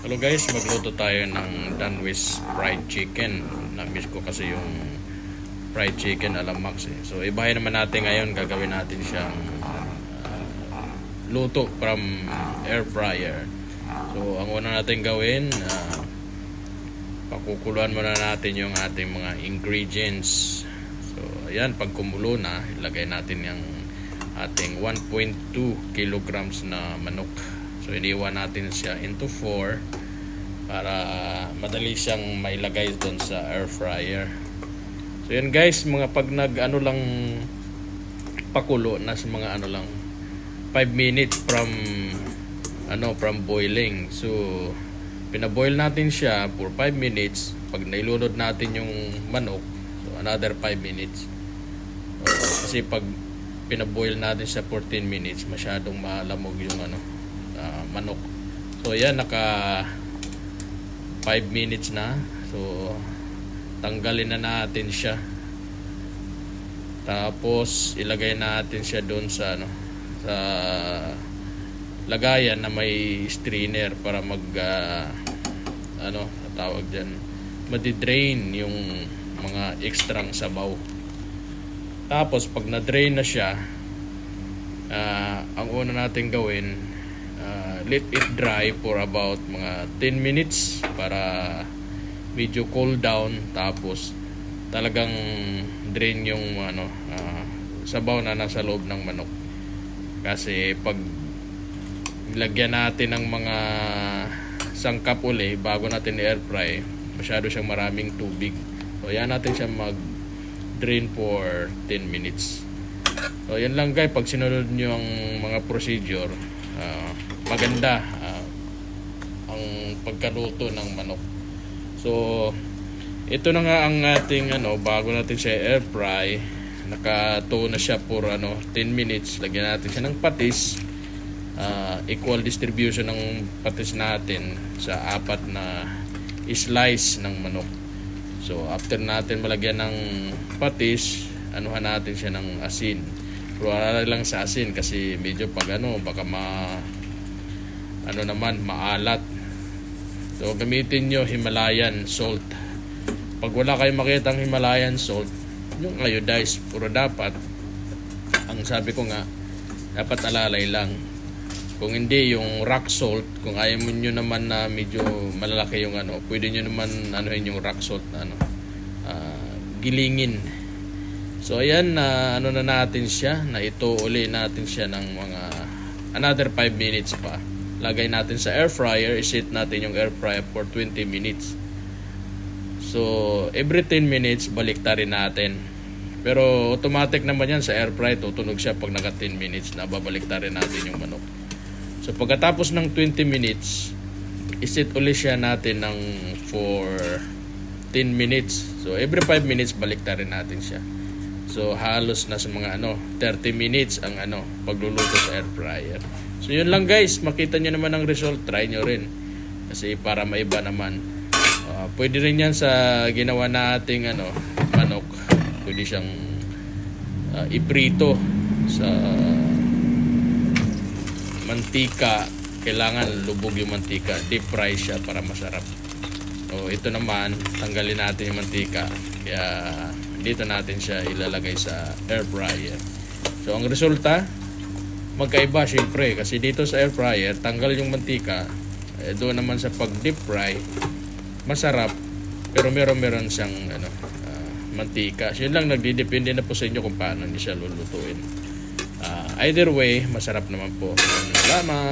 Hello guys, magluto tayo ng Danwis fried chicken. Na-miss ko kasi yung fried chicken ala Max eh. So ibahin naman natin ngayon, gagawin natin siyang luto from air fryer. So ang una natin gawin, pakukuluan muna natin yung ating mga ingredients. So ayan, pag kumulo na, ilagay natin yung ating 1.2 kilograms na manok. So iniwan natin siya into 4 para madali siyang mailagay doon sa air fryer. So yan guys, mga pag nag-ano lang pakulo na sa mga ano lang 5 minutes from boiling. So pinaboil natin siya for 5 minutes. Pag nailunod natin yung manok, so another 5 minutes. Kasi pag pinaboil natin siya for 10 minutes, masyadong malamog yung manok. So yan, naka 5 minutes na. So tanggalin na natin siya. Tapos ilagay natin siya doon sa sa lagayan na may strainer para tawag diyan, madi-drain yung mga ekstrang sabaw. Tapos pag na-drain na siya, ang una natin gawin, let it dry for about mga 10 minutes para medyo cool down. Tapos talagang drain yung sabaw na nasa loob ng manok. Kasi pag lagyan natin ng mga sangkap uli bago natin i-air fry, masyado siyang maraming tubig. So yan natin siya mag-drain for 10 minutes. So yan lang guys, pag sinunod nyo ang mga procedure, maganda ang pagkaluto ng manok. So ito na nga ang ating bago natin siya air fry. Nakatuo na siya for 10 minutes. Lagyan natin siya ng patis. Equal distribution ng patis natin sa 4 na slice ng manok. So after natin malagyan ng patis, anuhan natin siya ng asin. Pero wala lang sa asin kasi medyo pag baka maalat. So gamitin nyo Himalayan salt. Pag wala kayong makita ang Himalayan salt, yung iodized, puro dapat, ang sabi ko nga, dapat alalay lang. Kung hindi, yung rock salt, kung ayaw mo nyo naman na medyo malalaki yung pwede nyo naman yung rock salt na gilingin. So ayan, na natin siya, na ito uli natin siya ng mga another 5 minutes pa. Lagay natin sa air fryer, iset natin yung air fryer for 20 minutes. So every 10 minutes baliktarin natin. Pero automatic naman yan sa air fryer, tutunog siya pag naka 10 minutes na babaliktarin natin yung manok. So pagkatapos ng 20 minutes, iset uli siya natin ng for 10 minutes. So every 5 minutes baliktarin natin siya. So halos na sa mga 30 minutes ang pagluluto sa air fryer. So yun lang guys, makita nyo naman ang result, try nyo rin. Kasi para maiba naman. Pwede rin yan sa ginawa nating manok. Pwede siyang iprito sa mantika. Kailangan lubog yung mantika, deep fry siya para masarap. So ito naman, tanggalin natin yung mantika. Kaya dito natin siya ilalagay sa air fryer. So ang resulta, magkaiba syempre kasi dito sa air fryer tanggal yung mantika, doon naman sa pag deep fry masarap pero meron siyang mantika. So yun lang, nagdidepende na po sa inyo kung paano niyo siya lulutuin. Either way, masarap naman po. Salamat.